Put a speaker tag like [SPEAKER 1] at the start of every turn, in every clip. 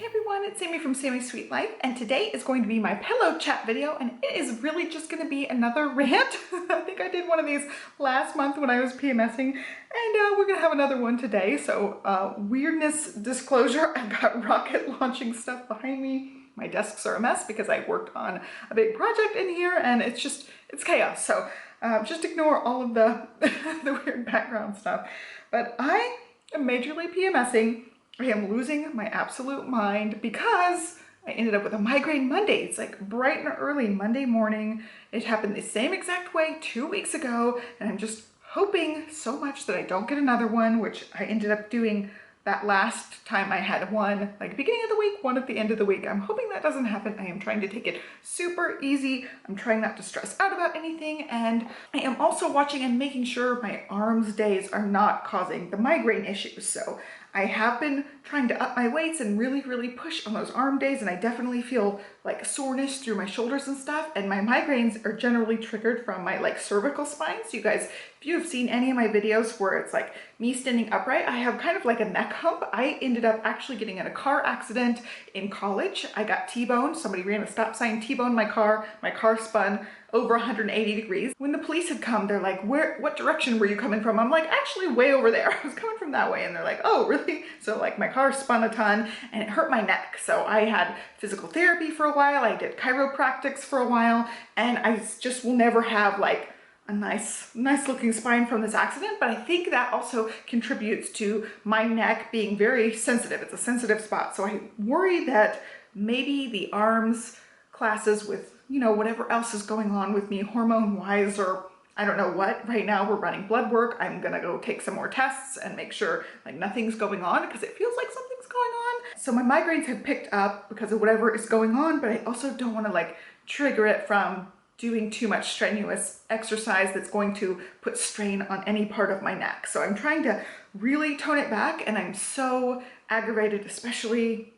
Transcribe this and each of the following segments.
[SPEAKER 1] everyone, it's Sami from Sami's Sweet Life, and today is going to be my pillow chat video, and it is really just going to be another rant. I think I did one of these last month when I was PMSing, and we're going to have another one today. So weirdness disclosure, I've got rocket launching stuff behind me. My desks are a mess because I worked on a big project in here, and it's chaos. So just ignore all of the, the weird background stuff. But I am majorly PMSing. I am losing my absolute mind because I ended up with a migraine Monday. It's like bright and early Monday morning. It happened the same exact way 2 weeks ago, and I'm just hoping so much that I don't get another one, which I ended up doing that last time I had one, like beginning of the week, one at the end of the week. I'm hoping that doesn't happen. I am trying to take it super easy. I'm trying not to stress out about anything, and I am also watching and making sure my arms days are not causing the migraine issues. So I have been trying to up my weights and really push on those arm days, and I definitely feel like soreness through my shoulders and stuff, and my migraines are generally triggered from my like cervical spine. So you guys, if you have seen any of my videos where it's like me standing upright, I have kind of like a neck hump. I ended up actually getting in a car accident in college. I got T-boned. Somebody ran a stop sign, T-boned my car spun over 180 degrees. When the police had come, they're like, what direction were you coming from? I'm like, actually way over there. I was coming from that way. And they're like, oh, really? So like my car spun a ton and it hurt my neck. So I had physical therapy for a while. I did chiropractics for a while, and I just will never have like a nice looking spine from this accident. But I think that also contributes to my neck being very sensitive. It's a sensitive spot. So I worry that maybe the arms classes with, you know, whatever else is going on with me hormone wise, or I don't know what. Right now we're running blood work. I'm gonna go take some more tests and make sure like nothing's going on, because it feels like something's going on. So my migraines have picked up because of whatever is going on, but I also don't want to like trigger it from doing too much strenuous exercise that's going to put strain on any part of my neck. So I'm trying to really tone it back, and I'm so aggravated, especially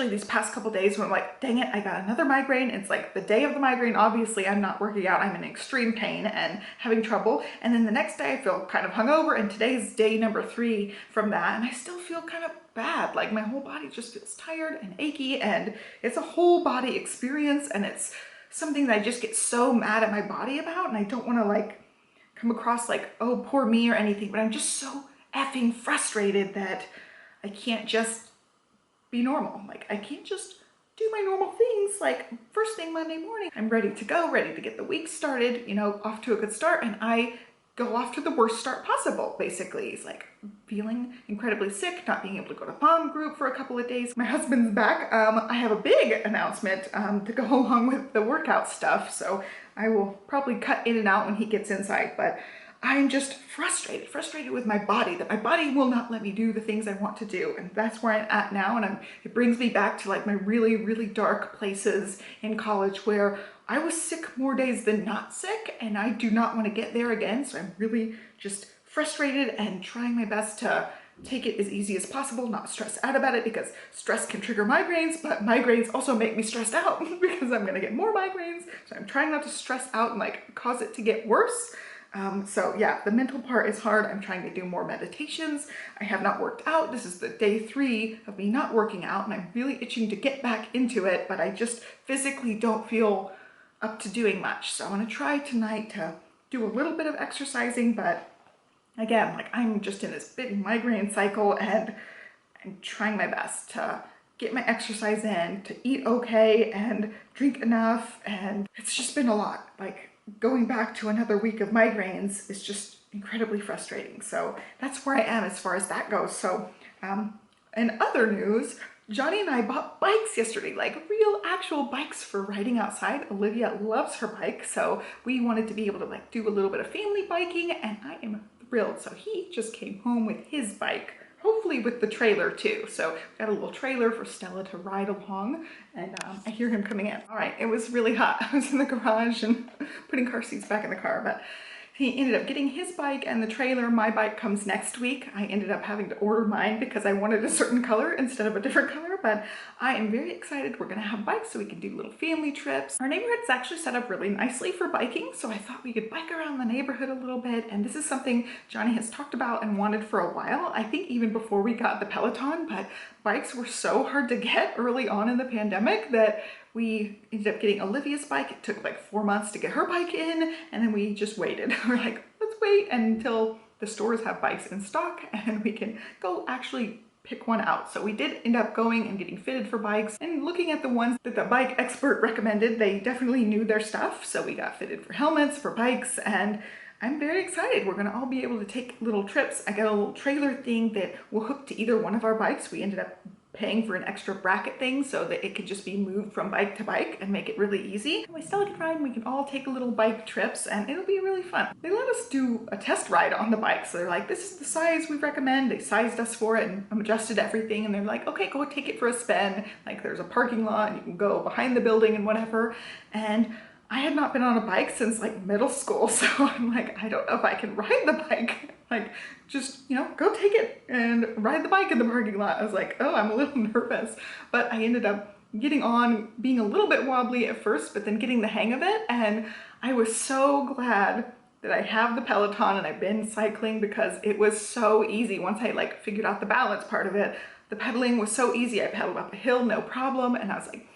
[SPEAKER 1] these past couple days when I'm like, dang it, I got another migraine. It's like the day of the migraine, obviously I'm not working out, I'm in extreme pain and having trouble. And then the next day I feel kind of hungover, and today's day number 3 from that, and I still feel kind of bad. Like my whole body just feels tired and achy, and it's a whole body experience, and it's something that I just get so mad at my body about, and I don't want to like come across like, oh, poor me or anything, but I'm just so effing frustrated that I can't just be normal. Like I can't just do my normal things. Like first thing Monday morning, I'm ready to go, ready to get the week started, you know, off to a good start, and I go off to the worst start possible. Basically, it's like feeling incredibly sick, not being able to go to mom group for a couple of days. My husband's back. I have a big announcement to go along with the workout stuff, so I will probably cut in and out when he gets inside, but I'm just frustrated with my body, that my body will not let me do the things I want to do. And that's where I'm at now. And it brings me back to like my really dark places in college where I was sick more days than not sick, and I do not want to get there again. So I'm really just frustrated and trying my best to take it as easy as possible, not stress out about it, because stress can trigger migraines, but migraines also make me stressed out because I'm going to get more migraines. So I'm trying not to stress out and like cause it to get worse. So yeah, the mental part is hard. I'm trying to do more meditations. I have not worked out. This is the day 3 of me not working out, and I'm really itching to get back into it, but I just physically don't feel up to doing much. So I'm going to try tonight to do a little bit of exercising, but again, like I'm just in this big migraine cycle, and I'm trying my best to get my exercise in, to eat okay and drink enough, and it's just been a lot. Like going back to another week of migraines is just incredibly frustrating. So that's where I am as far as that goes. So in other news, Johnny and I bought bikes yesterday, like real actual bikes for riding outside. Olivia loves her bike, so we wanted to be able to like do a little bit of family biking, and I am thrilled. So he just came home with his bike, hopefully with the trailer too. So we got a little trailer for Stella to ride along, and I hear him coming in. All right, it was really hot. I was in the garage and putting car seats back in the car, but he ended up getting his bike and the trailer. My bike comes next week. I ended up having to order mine because I wanted a certain color instead of a different color, but I am very excited. We're gonna have bikes so we can do little family trips. Our neighborhood's actually set up really nicely for biking, so I thought we could bike around the neighborhood a little bit, and this is something Johnny has talked about and wanted for a while. I think even before we got the Peloton, but bikes were so hard to get early on in the pandemic that we ended up getting Olivia's bike. It took like 4 months to get her bike in, and then we just waited. We're like, let's wait until the stores have bikes in stock and we can go actually pick one out. So we did end up going and getting fitted for bikes and looking at the ones that the bike expert recommended. They definitely knew their stuff. So we got fitted for helmets, for bikes, and I'm very excited. We're gonna all be able to take little trips. I got a little trailer thing that will hook to either one of our bikes. We ended up paying for an extra bracket thing so that it could just be moved from bike to bike and make it really easy. And we still can ride and we can all take little bike trips and it'll be really fun. They let us do a test ride on the bike. So they're like, this is the size we recommend. They sized us for it and adjusted everything. And they're like, okay, go take it for a spin. Like there's a parking lot and you can go behind the building and whatever. And I had not been on a bike since like middle school. So I'm like, I don't know if I can ride the bike. Like, just, you know, go take it and ride the bike in the parking lot. I was like, oh, I'm a little nervous. But I ended up getting on, being a little bit wobbly at first, but then getting the hang of it. And I was so glad that I have the Peloton and I've been cycling because it was so easy. Once I like figured out the balance part of it, the pedaling was so easy. I pedaled up a hill, no problem. And I was like,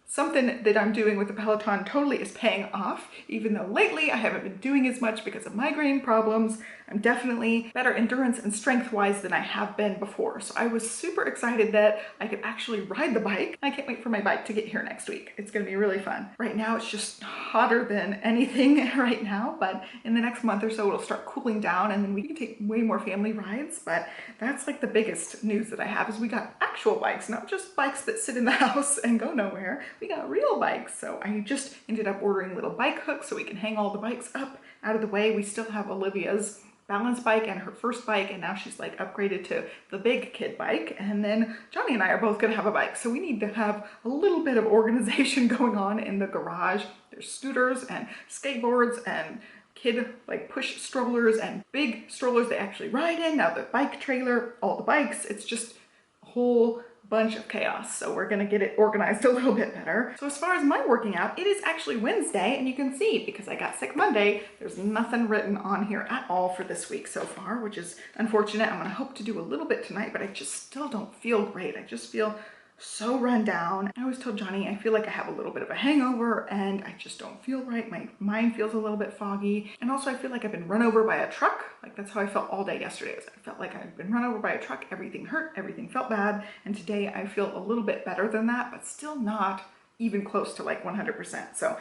[SPEAKER 1] something that I'm doing with the Peloton totally is paying off, even though lately I haven't been doing as much because of migraine problems. I'm definitely better endurance and strength-wise than I have been before. So I was super excited that I could actually ride the bike. I can't wait for my bike to get here next week. It's gonna be really fun. Right now it's just hotter than anything right now, but in the next month or so it'll start cooling down and then we can take way more family rides. But that's like the biggest news that I have is we got actual bikes, not just bikes that sit in the house and go nowhere. We got real bikes. So I just ended up ordering little bike hooks so we can hang all the bikes up out of the way. We still have Olivia's balance bike and her first bike, and now she's like upgraded to the big kid bike, and then Johnny and I are both gonna have a bike, so we need to have a little bit of organization going on in the garage. There's scooters and skateboards and kid like push strollers and big strollers they actually ride in, now the bike trailer, all the bikes. It's just a whole bunch of chaos, so we're gonna get it organized a little bit better. So as far as my working out, it is actually Wednesday, and you can see because I got sick Monday, there's nothing written on here at all for this week so far, which is unfortunate. I'm gonna hope to do a little bit tonight, but I just still don't feel great. I just feel so run down. I always told Johnny I feel like I have a little bit of a hangover and I just don't feel right. My mind feels a little bit foggy, and also I feel like I've been run over by a truck. Like that's how I felt all day yesterday. I felt like I've been run over by a truck. Everything hurt, everything felt bad, and today I feel a little bit better than that, but still not even close to like 100%. So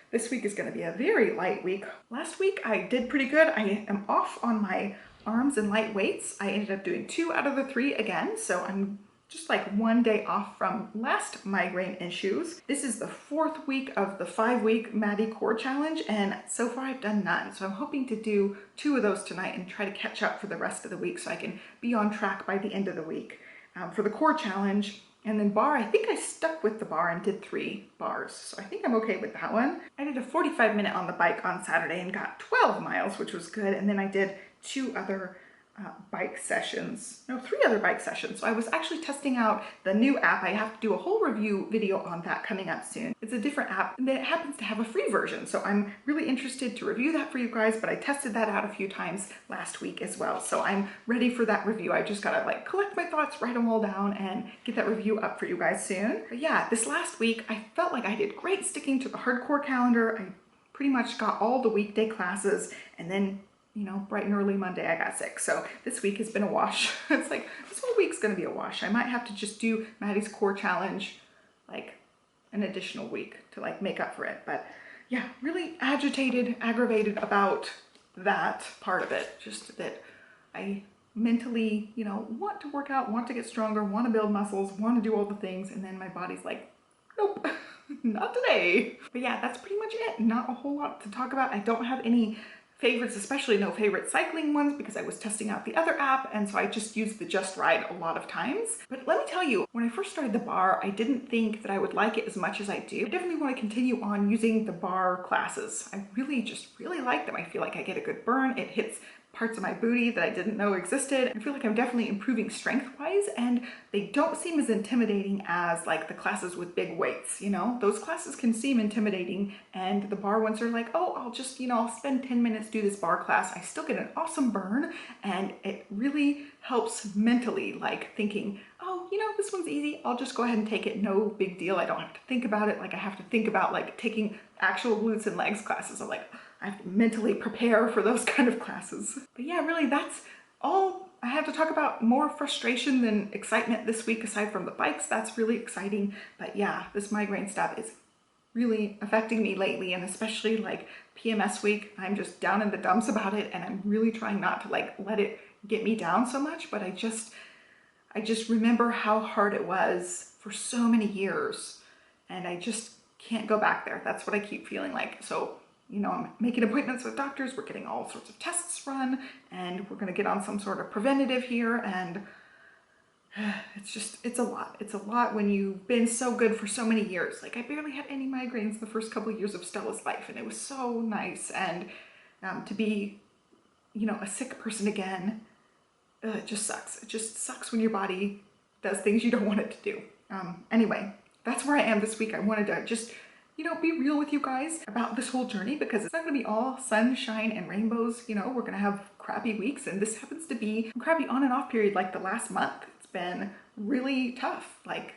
[SPEAKER 1] this week is going to be a very light week. Last week I did pretty good. I am off on my arms and light weights. I ended up doing 2 out of the 3 again, so I'm just like 1 day off from last migraine issues. This is the 4th week of the 5-week Maddie Core Challenge, and so far I've done none. So I'm hoping to do 2 of those tonight and try to catch up for the rest of the week so I can be on track by the end of the week. For the Core Challenge, and then bar, I think I stuck with the bar and did 3 bars. So I think I'm okay with that one. I did a 45-minute on the bike on Saturday and got 12 miles, which was good. And then I did 2 other bike sessions, no, 3 other bike sessions. So I was actually testing out the new app. I have to do a whole review video on that coming up soon. It's a different app and it happens to have a free version. So I'm really interested to review that for you guys, but I tested that out a few times last week as well. So I'm ready for that review. I just gotta like collect my thoughts, write them all down, and get that review up for you guys soon. But yeah, this last week, I felt like I did great sticking to the hardcore calendar. I pretty much got all the weekday classes, and then you know, bright and early Monday, I got sick. So this week has been a wash. It's like, this whole week's gonna be a wash. I might have to just do Maddie's Core Challenge, like an additional week to like make up for it. But yeah, really agitated, aggravated about that part of it. Just that I mentally, you know, want to work out, want to get stronger, want to build muscles, want to do all the things. And then my body's like, nope, not today. But yeah, that's pretty much it. Not a whole lot to talk about. I don't have any favorites, especially no favorite cycling ones because I was testing out the other app, and so I just used the Just Ride a lot of times. But let me tell you, when I first started the bar, I didn't think that I would like it as much as I do. I definitely want to continue on using the bar classes. I really like them. I feel like I get a good burn. It hits parts of my booty that I didn't know existed. I feel like I'm definitely improving strength-wise, and they don't seem as intimidating as like the classes with big weights, you know? Those classes can seem intimidating, and the bar ones are like, oh, I'll just, you know, I'll spend 10 minutes, do this bar class. I still get an awesome burn, and it really helps mentally, like thinking, oh, you know, this one's easy. I'll just go ahead and take it. No big deal. I don't have to think about it like I have to think about like taking actual glutes and legs classes. I'm like, I have to mentally prepare for those kind of classes. But yeah, really, that's all I have to talk about. More frustration than excitement this week, aside from the bikes. That's really exciting. But yeah, this migraine stuff is really affecting me lately, and especially like PMS week, I'm just down in the dumps about it, and I'm really trying not to like let it get me down so much. But I just remember how hard it was for so many years, and I just can't go back there. That's what I keep feeling like. So, you know, I'm making appointments with doctors, we're getting all sorts of tests run, and we're gonna get on some sort of preventative here, and it's a lot. It's a lot when you've been so good for so many years. Like, I barely had any migraines the first couple of years of Stella's life, and it was so nice. And to be, you know, a sick person again, it just sucks. It just sucks when your body does things you don't want it to do. Anyway, that's where I am this week. I wanted to just, you know, be real with you guys about this whole journey, because it's not gonna be all sunshine and rainbows. You know, we're gonna have crappy weeks, and this happens to be a crappy on and off period. Like the last month, it's been really tough. Like,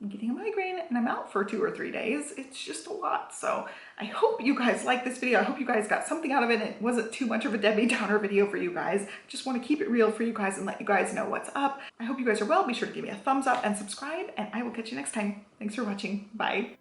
[SPEAKER 1] I'm getting a migraine and I'm out for 2 or 3 days. It's just a lot. So I hope you guys like this video. I hope you guys got something out of it. It wasn't too much of a Debbie Downer video for you guys. Just want to keep it real for you guys and let you guys know what's up. I hope you guys are well. Be sure to give me a thumbs up and subscribe, and I will catch you next time. Thanks for watching. Bye.